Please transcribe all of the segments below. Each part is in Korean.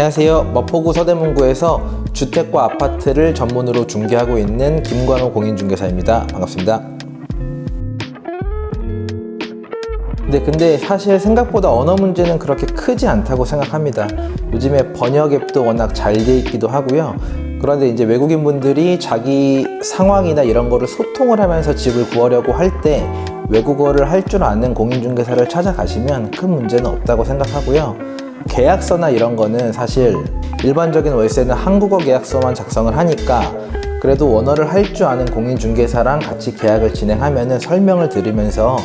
안녕하세요. 마포구 서대문구에서 주택과 아파트를 전문으로 중개하고 있는 김관호 공인중개사입니다. 반갑습니다. 근데 사실 생각보다 언어 문제는 그렇게 크지 않다고 생각합니다. 요즘에 번역 앱도 워낙 잘 돼 있기도 하고요. 그런데 이제 외국인 분들이 자기 상황이나 이런 거를 소통을 하면서 집을 구하려고 할 때 외국어를 할 줄 아는 공인중개사를 찾아가시면 큰 문제는 없다고 생각하고요. 계약서나 이런 거는 사실 일반적인 월세는 한국어 계약서만 작성을 하니까 그래도 원어를 할 줄 아는 공인중개사랑 같이 계약을 진행하면은 설명을 들으면서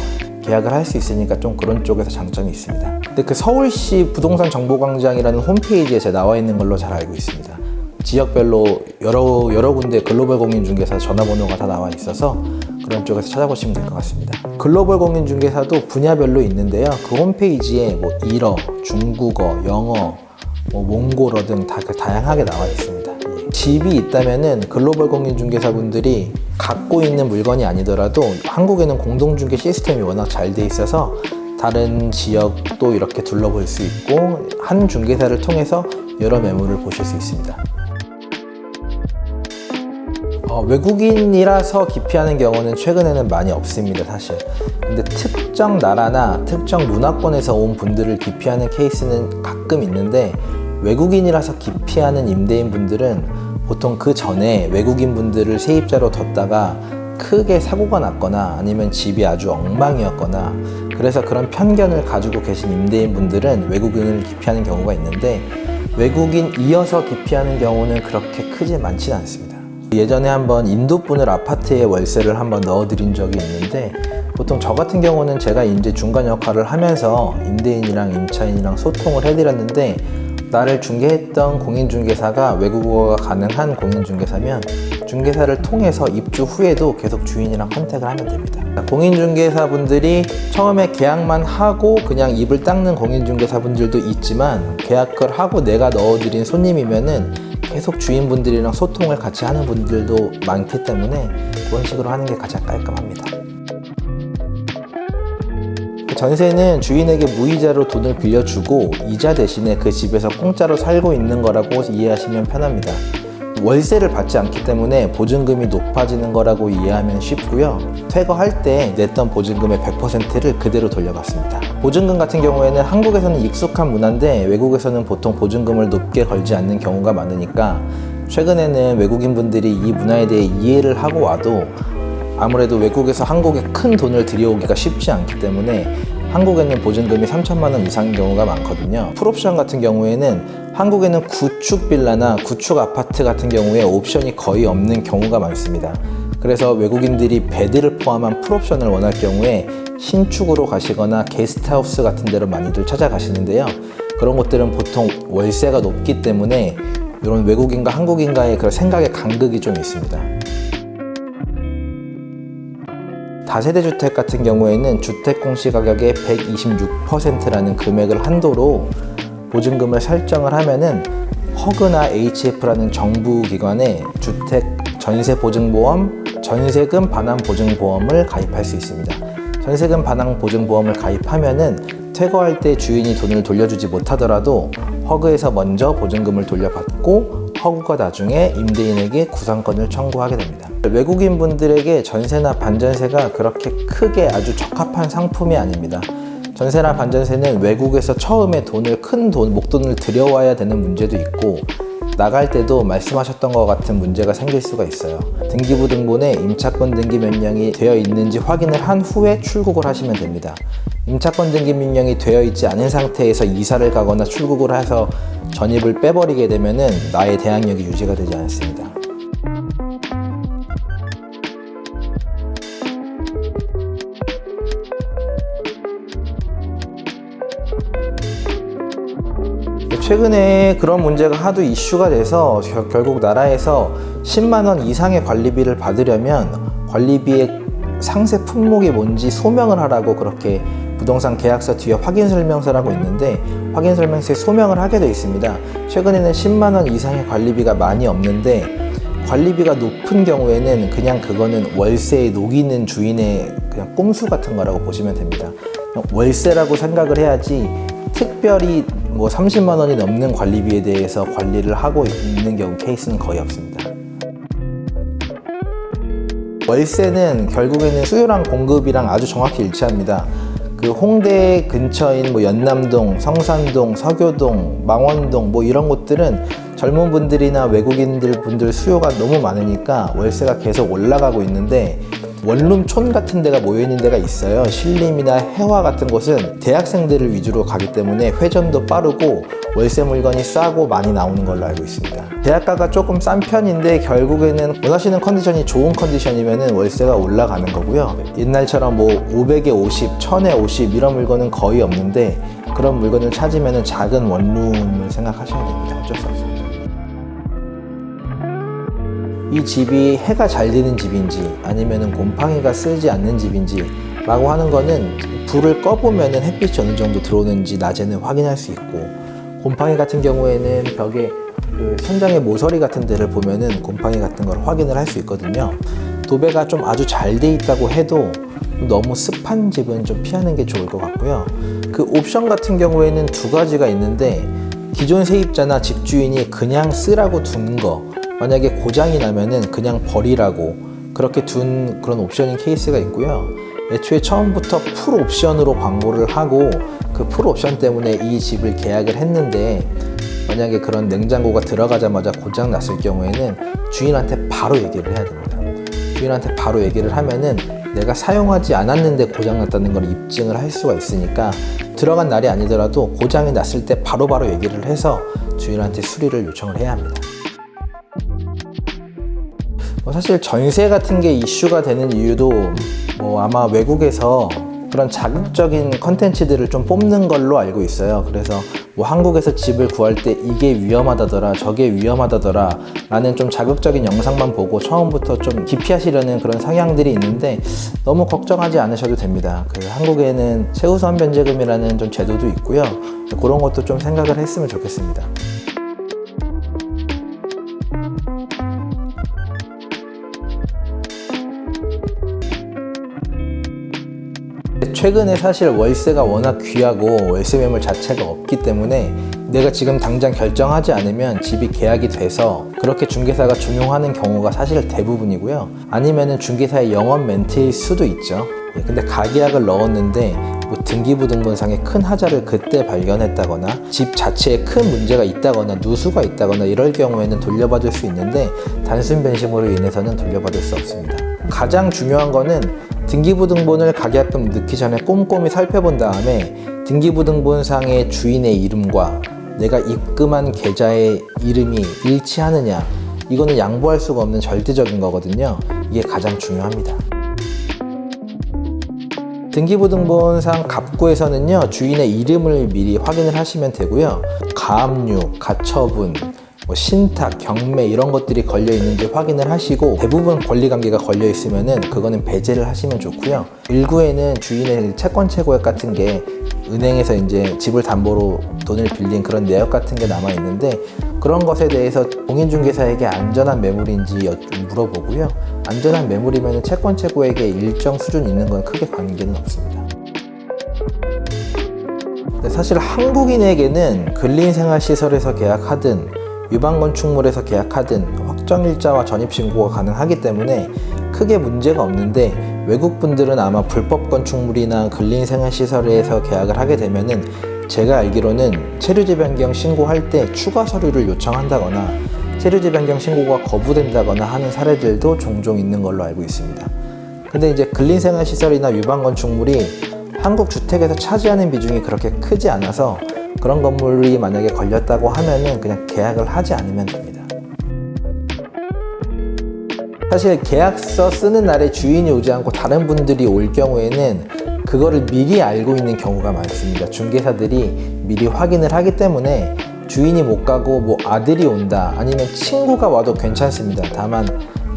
계약을 할 수 있으니까 좀 그런 쪽에서 장점이 있습니다. 근데 그 서울시 부동산 정보광장이라는 홈페이지에 제가 나와 있는 걸로 잘 알고 있습니다. 지역별로 여러 군데 글로벌 공인중개사 전화번호가 다 나와 있어서 그런 쪽에서 찾아보시면 될 것 같습니다. 글로벌 공인중개사도 분야별로 있는데요. 그 홈페이지에 뭐 일어, 중국어, 영어, 몽골어 등 다 다양하게 나와 있습니다. 집이 있다면은 글로벌 공인중개사분들이 갖고 있는 물건이 아니더라도 한국에는 공동중개 시스템이 워낙 잘 돼 있어서 다른 지역도 이렇게 둘러볼 수 있고 한 중개사를 통해서 여러 매물을 보실 수 있습니다. 외국인이라서 기피하는 경우는 최근에는 많이 없습니다, 사실. 근데 특정 나라나 특정 문화권에서 온 분들을 기피하는 케이스는 가끔 있는데 외국인이라서 기피하는 임대인 분들은 보통 그 전에 외국인 분들을 세입자로 뒀다가 크게 사고가 났거나 아니면 집이 아주 엉망이었거나 그래서 그런 편견을 가지고 계신 임대인 분들은 외국인을 기피하는 경우가 있는데 외국인이어서 기피하는 경우는 그렇게 크지 많지는 않습니다. 예전에 한번 인도 분을 아파트에 월세를 한번 넣어드린 적이 있는데 보통 저 같은 경우는 제가 이제 중간 역할을 하면서 임대인이랑 임차인이랑 소통을 해드렸는데 나를 중개했던 공인중개사가 외국어가 가능한 공인중개사면 중개사를 통해서 입주 후에도 계속 주인이랑 컨택을 하면 됩니다. 공인중개사분들이 처음에 계약만 하고 그냥 입을 닦는 공인중개사분들도 있지만 계약을 하고 내가 넣어드린 손님이면은 계속 주인분들이랑 소통을 같이 하는 분들도 많기 때문에 그런 식으로 하는 게 가장 깔끔합니다. 전세는 주인에게 무이자로 돈을 빌려주고 이자 대신에 그 집에서 공짜로 살고 있는 거라고 이해하시면 편합니다. 월세를 받지 않기 때문에 보증금이 높아지는 거라고 이해하면 쉽고요. 퇴거할 때 냈던 보증금의 100%를 그대로 돌려받습니다. 보증금 같은 경우에는 한국에서는 익숙한 문화인데 외국에서는 보통 보증금을 높게 걸지 않는 경우가 많으니까 최근에는 외국인 분들이 이 문화에 대해 이해를 하고 와도 아무래도 외국에서 한국에 큰 돈을 들여오기가 쉽지 않기 때문에 한국에는 보증금이 3천만 원 이상인 경우가 많거든요. 풀옵션 같은 경우에는 한국에는 구축 빌라나 구축 아파트 같은 경우에 옵션이 거의 없는 경우가 많습니다. 그래서 외국인들이 베드를 포함한 풀옵션을 원할 경우에 신축으로 가시거나 게스트하우스 같은 데로 많이들 찾아가시는데요. 그런 곳들은 보통 월세가 높기 때문에 이런 외국인과 한국인과의 그런 생각의 간극이 좀 있습니다. 다세대 주택 같은 경우에는 주택 공시가격의 126%라는 금액을 한도로 보증금을 설정을 하면은 허그나 HF라는 정부기관에 주택 전세보증보험, 전세금 반환보증보험을 가입할 수 있습니다. 전세금 반환보증보험을 가입하면은 퇴거할 때 주인이 돈을 돌려주지 못하더라도 허그에서 먼저 보증금을 돌려받고 허그가 나중에 임대인에게 구상권을 청구하게 됩니다. 외국인 분들에게 전세나 반전세가 그렇게 크게 아주 적합한 상품이 아닙니다. 전세나 반전세는 외국에서 처음에 큰 목돈을 들여와야 되는 문제도 있고 나갈 때도 말씀하셨던 것 같은 문제가 생길 수가 있어요. 등기부 등본에 임차권 등기 명령이 되어 있는지 확인을 한 후에 출국을 하시면 됩니다. 임차권 등기 명령이 되어 있지 않은 상태에서 이사를 가거나 출국을 해서 전입을 빼버리게 되면은 나의 대항력이 유지가 되지 않습니다. 최근에 그런 문제가 하도 이슈가 돼서 결국 나라에서 10만 원 이상의 관리비를 받으려면 관리비의 상세 품목이 뭔지 소명을 하라고 그렇게 부동산 계약서 뒤에 확인설명서라고 있는데 확인설명서에 소명을 하게 되어 있습니다. 최근에는 10만 원 이상의 관리비가 많이 없는데 관리비가 높은 경우에는 그냥 그거는 월세에 녹이는 주인의 그냥 꼼수 같은 거라고 보시면 됩니다. 월세라고 생각을 해야지 특별히 뭐 30만 원이 넘는 관리비에 대해서 관리를 하고 있는 경우 케이스는 거의 없습니다. 월세는 결국에는 수요랑 공급이랑 아주 정확히 일치합니다. 그 홍대 근처인 뭐 연남동, 성산동, 서교동, 망원동 뭐 이런 곳들은 젊은 분들이나 외국인들 분들 수요가 너무 많으니까 월세가 계속 올라가고 있는데, 원룸촌 같은 데가 모여있는 데가 있어요. 신림이나 해화 같은 곳은 대학생들을 위주로 가기 때문에 회전도 빠르고 월세 물건이 싸고 많이 나오는 걸로 알고 있습니다. 대학가가 조금 싼 편인데 결국에는 원하시는 컨디션이 좋은 컨디션이면 월세가 올라가는 거고요. 옛날처럼 뭐 500에 50, 1000에 50 이런 물건은 거의 없는데, 그런 물건을 찾으면 작은 원룸을 생각하셔야 됩니다. 어쩔 수 없습니다. 이 집이 해가 잘 드는 집인지 아니면 곰팡이가 쓰지 않는 집인지 라고 하는 거는 불을 꺼보면 햇빛이 어느 정도 들어오는지 낮에는 확인할 수 있고, 곰팡이 같은 경우에는 벽에 그 천장의 모서리 같은 데를 보면은 곰팡이 같은 걸 확인을 할 수 있거든요. 도배가 좀 아주 잘 돼 있다고 해도 너무 습한 집은 좀 피하는 게 좋을 것 같고요. 그 옵션 같은 경우에는 두 가지가 있는데, 기존 세입자나 집주인이 그냥 쓰라고 둔 거, 만약에 고장이 나면은 그냥 버리라고 그렇게 둔 그런 옵션인 케이스가 있고요. 애초에 처음부터 풀 옵션으로 광고를 하고 그 풀 옵션 때문에 이 집을 계약을 했는데, 만약에 그런 냉장고가 들어가자마자 고장 났을 경우에는 주인한테 바로 얘기를 해야 됩니다. 주인한테 바로 얘기를 하면은 내가 사용하지 않았는데 고장 났다는 걸 입증을 할 수가 있으니까, 들어간 날이 아니더라도 고장이 났을 때 바로바로 얘기를 해서 주인한테 수리를 요청을 해야 합니다. 사실 전세 같은 게 이슈가 되는 이유도 뭐 아마 외국에서 그런 자극적인 컨텐츠들을 좀 뽑는 걸로 알고 있어요. 그래서 뭐 한국에서 집을 구할 때 이게 위험하다더라, 저게 위험하다더라 라는 좀 자극적인 영상만 보고 처음부터 좀 기피하시려는 그런 성향들이 있는데, 너무 걱정하지 않으셔도 됩니다. 그 한국에는 최우선 변제금이라는 좀 제도도 있고요. 그런 것도 좀 생각을 했으면 좋겠습니다. 최근에 사실 월세가 워낙 귀하고 월세 매물 자체가 없기 때문에 내가 지금 당장 결정하지 않으면 집이 계약이 돼서 그렇게 중개사가 준용하는 경우가 사실 대부분이고요. 아니면은 중개사의 영업 멘트일 수도 있죠. 근데 가계약을 넣었는데 뭐 등기부등본상에 큰 하자를 그때 발견했다거나 집 자체에 큰 문제가 있다거나 누수가 있다거나 이럴 경우에는 돌려받을 수 있는데, 단순 변심으로 인해서는 돌려받을 수 없습니다. 가장 중요한 거는 등기부등본을 가계약금 넣기 전에 꼼꼼히 살펴본 다음에 등기부등본상의 주인의 이름과 내가 입금한 계좌의 이름이 일치하느냐, 이거는 양보할 수가 없는 절대적인 거거든요. 이게 가장 중요합니다. 등기부등본상 갑구에서는요, 주인의 이름을 미리 확인을 하시면 되고요. 가압류, 가처분, 뭐 신탁, 경매 이런 것들이 걸려 있는지 확인을 하시고, 대부분 권리관계가 걸려 있으면은 그거는 배제를 하시면 좋고요. 일부에는 주인의 채권 최고액 같은 게 은행에서 이제 집을 담보로 돈을 빌린 그런 내역 같은 게 남아 있는데, 그런 것에 대해서 공인중개사에게 안전한 매물인지 물어보고요. 안전한 매물이면 채권 최고액에 일정 수준 있는 건 크게 관계는 없습니다. 근데 사실 한국인에게는 근린생활시설에서 계약하든 유방건축물에서 계약하든 확정일자와 전입신고가 가능하기 때문에 크게 문제가 없는데, 외국분들은 아마 불법 건축물이나 근린생활시설에서 계약을 하게 되면은 제가 알기로는 체류지 변경 신고할 때 추가 서류를 요청한다거나 체류지 변경 신고가 거부된다거나 하는 사례들도 종종 있는 걸로 알고 있습니다. 근데 이제 근린생활시설이나 유방건축물이 한국 주택에서 차지하는 비중이 그렇게 크지 않아서 그런 건물이 만약에 걸렸다고 하면은 그냥 계약을 하지 않으면 됩니다. 사실 계약서 쓰는 날에 주인이 오지 않고 다른 분들이 올 경우에는 그거를 미리 알고 있는 경우가 많습니다. 중개사들이 미리 확인을 하기 때문에 주인이 못 가고 뭐 아들이 온다 아니면 친구가 와도 괜찮습니다. 다만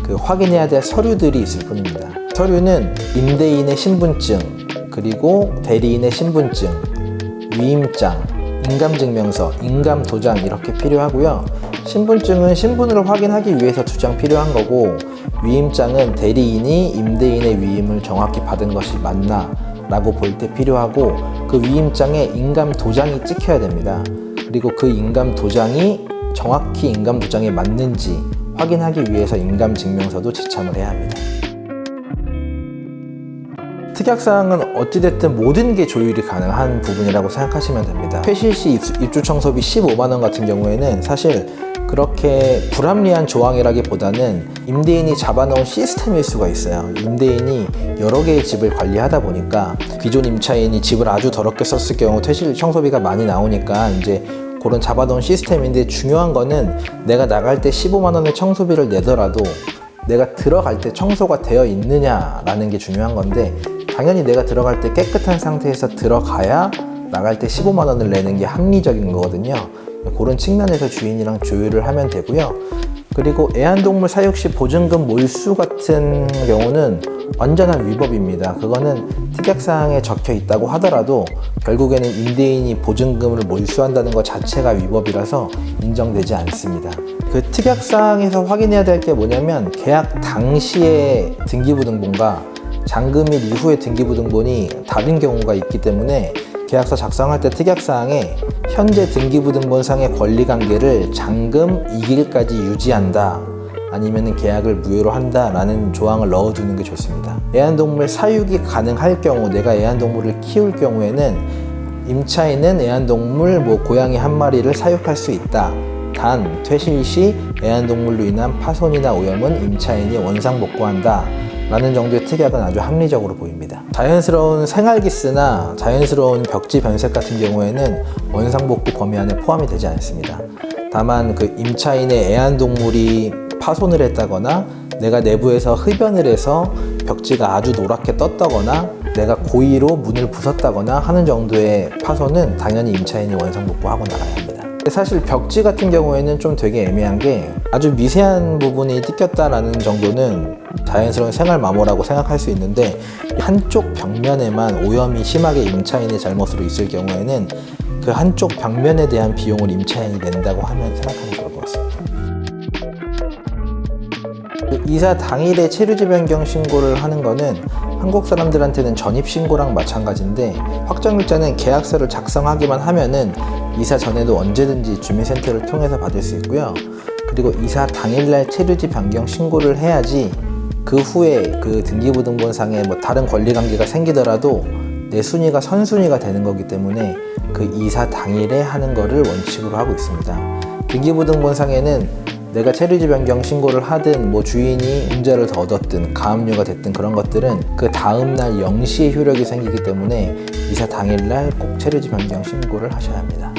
그 확인해야 될 서류들이 있을 뿐입니다. 서류는 임대인의 신분증, 그리고 대리인의 신분증, 위임장, 인감증명서, 인감도장 이렇게 필요하고요. 신분증은 신분을 확인하기 위해서 2장 필요한 거고, 위임장은 대리인이 임대인의 위임을 정확히 받은 것이 맞나 라고 볼 때 필요하고, 그 위임장에 인감도장이 찍혀야 됩니다. 그리고 그 인감 도장이 정확히 인감 도장에 맞는지 확인하기 위해서 인감증명서도 지참을 해야 합니다. 특약사항은 어찌됐든 모든 게 조율이 가능한 부분이라고 생각하시면 됩니다. 퇴실시 입주 청소비 15만 원 같은 경우에는 사실 그렇게 불합리한 조항이라기보다는 임대인이 잡아놓은 시스템일 수가 있어요. 임대인이 여러 개의 집을 관리하다 보니까 기존 임차인이 집을 아주 더럽게 썼을 경우 퇴실 청소비가 많이 나오니까 이제 그런 잡아놓은 시스템인데, 중요한 거는 내가 나갈 때 15만 원의 청소비를 내더라도 내가 들어갈 때 청소가 되어 있느냐라는 게 중요한 건데, 당연히 내가 들어갈 때 깨끗한 상태에서 들어가야 나갈 때 15만 원을 내는 게 합리적인 거거든요. 그런 측면에서 주인이랑 조율을 하면 되고요. 그리고 애완동물 사육 시 보증금 몰수 같은 경우는 완전한 위법입니다. 그거는 특약사항에 적혀 있다고 하더라도 결국에는 임대인이 보증금을 몰수한다는 것 자체가 위법이라서 인정되지 않습니다. 그 특약사항에서 확인해야 될 게 뭐냐면, 계약 당시의 등기부등본과 잔금일 이후의 등기부등본이 다른 경우가 있기 때문에 계약서 작성할 때 특약사항에 현재 등기부등본상의 권리관계를 잔금 2일까지 유지한다, 아니면 계약을 무효로 한다 라는 조항을 넣어두는 게 좋습니다. 애완동물 사육이 가능할 경우, 내가 애완동물을 키울 경우에는 임차인은 애완동물 고양이 한 마리를 사육할 수 있다. 단 퇴실 시 애완동물로 인한 파손이나 오염은 임차인이 원상복구한다 라는 정도의 특약은 아주 합리적으로 보입니다. 자연스러운 생활기스나 자연스러운 벽지 변색 같은 경우에는 원상복구 범위 안에 포함이 되지 않습니다. 다만 그 임차인의 애완동물이 파손을 했다거나 내가 내부에서 흡연을 해서 벽지가 아주 노랗게 떴다거나 내가 고의로 문을 부쉈다거나 하는 정도의 파손은 당연히 임차인이 원상복구하고 나가야 합니다. 사실 벽지 같은 경우에는 좀 되게 애매한 게, 아주 미세한 부분이 뜯겼다라는 정도는 자연스러운 생활 마모라고 생각할 수 있는데, 한쪽 벽면에만 오염이 심하게 임차인의 잘못으로 있을 경우에는 그 한쪽 벽면에 대한 비용을 임차인이 낸다고 하면 생각하면 좋을 것 같습니다. 이사 당일에 체류지 변경 신고를 하는 거는 한국 사람들한테는 전입신고랑 마찬가지인데, 확정일자는 계약서를 작성하기만 하면은 이사 전에도 언제든지 주민센터를 통해서 받을 수 있고요. 그리고 이사 당일날 체류지 변경 신고를 해야지 그 후에 그 등기부등본상에 다른 권리관계가 생기더라도 내 순위가 선순위가 되는 거기 때문에 그 이사 당일에 하는 거를 원칙으로 하고 있습니다. 등기부등본상에는 내가 체류지 변경 신고를 하든 주인이 문제를 더 얻었든 가압류가 됐든 그런 것들은 그 다음날 0시에 효력이 생기기 때문에 이사 당일날 꼭 체류지 변경 신고를 하셔야 합니다.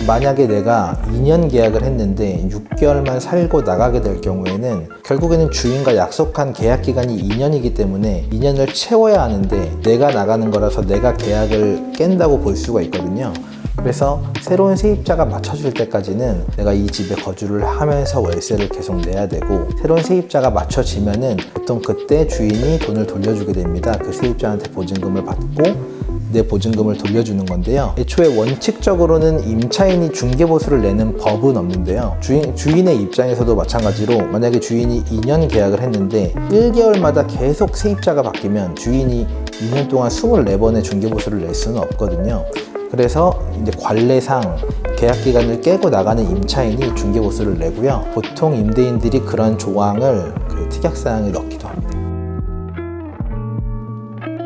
만약에 내가 2년 계약을 했는데 6개월만 살고 나가게 될 경우에는 결국에는 주인과 약속한 계약 기간이 2년이기 때문에 2년을 채워야 하는데, 내가 나가는 거라서 내가 계약을 깬다고 볼 수가 있거든요. 그래서 새로운 세입자가 맞춰줄 때까지는 내가 이 집에 거주를 하면서 월세를 계속 내야 되고, 새로운 세입자가 맞춰지면은 보통 그때 주인이 돈을 돌려주게 됩니다. 그 세입자한테 보증금을 받고 내 보증금을 돌려주는 건데요. 애초에 원칙적으로는 임차인이 중개보수를 내는 법은 없는데요. 주인의 입장에서도 마찬가지로 만약에 주인이 2년 계약을 했는데 1개월마다 계속 세입자가 바뀌면 주인이 2년 동안 24번의 중개보수를 낼 수는 없거든요. 그래서 이제 관례상 계약 기간을 깨고 나가는 임차인이 중개보수를 내고요. 보통 임대인들이 그런 조항을 그 특약사항에 넣기도 합니다.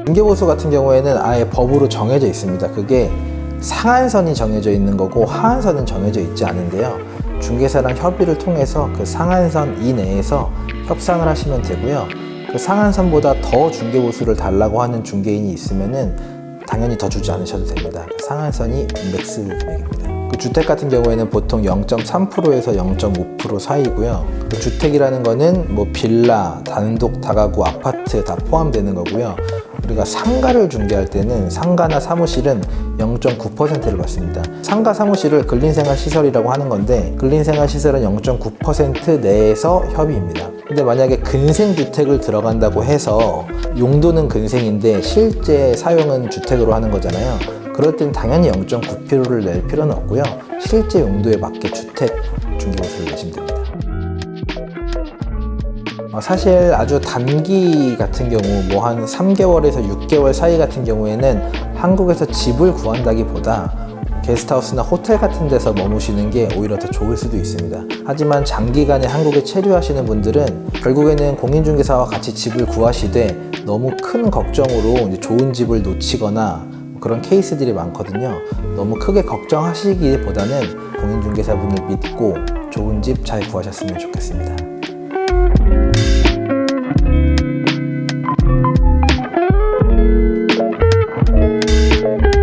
중개보수 같은 경우에는 아예 법으로 정해져 있습니다. 그게 상한선이 정해져 있는 거고 하한선은 정해져 있지 않은데요. 중개사랑 협의를 통해서 그 상한선 이내에서 협상을 하시면 되고요. 그 상한선보다 더 중개보수를 달라고 하는 중개인이 있으면은 당연히 더 주지 않으셔도 됩니다. 상한선이 맥스 금액입니다. 그 주택 같은 경우에는 보통 0.3%에서 0.5% 사이고요. 그 주택이라는 거는 빌라, 단독 다가구, 아파트 다 포함되는 거고요. 우리가 상가를 중개할 때는 상가나 사무실은 0.9%를 받습니다. 상가 사무실을 근린생활시설이라고 하는 건데, 근린생활시설은 0.9% 내에서 협의입니다. 근데 만약에 근생주택을 들어간다고 해서 용도는 근생인데 실제 사용은 주택으로 하는 거잖아요. 그럴 땐 당연히 0.9%를 낼 필요는 없고요. 실제 용도에 맞게 주택 중개보수를 내시면 됩니다. 사실 아주 단기 같은 경우 뭐 한 3개월에서 6개월 사이 같은 경우에는 한국에서 집을 구한다기보다 게스트하우스나 호텔 같은 데서 머무시는 게 오히려 더 좋을 수도 있습니다. 하지만 장기간에 한국에 체류하시는 분들은 결국에는 공인중개사와 같이 집을 구하시되 너무 큰 걱정으로 이제 좋은 집을 놓치거나 그런 케이스들이 많거든요. 너무 크게 걱정하시기보다는 공인중개사분을 믿고 좋은 집 잘 구하셨으면 좋겠습니다.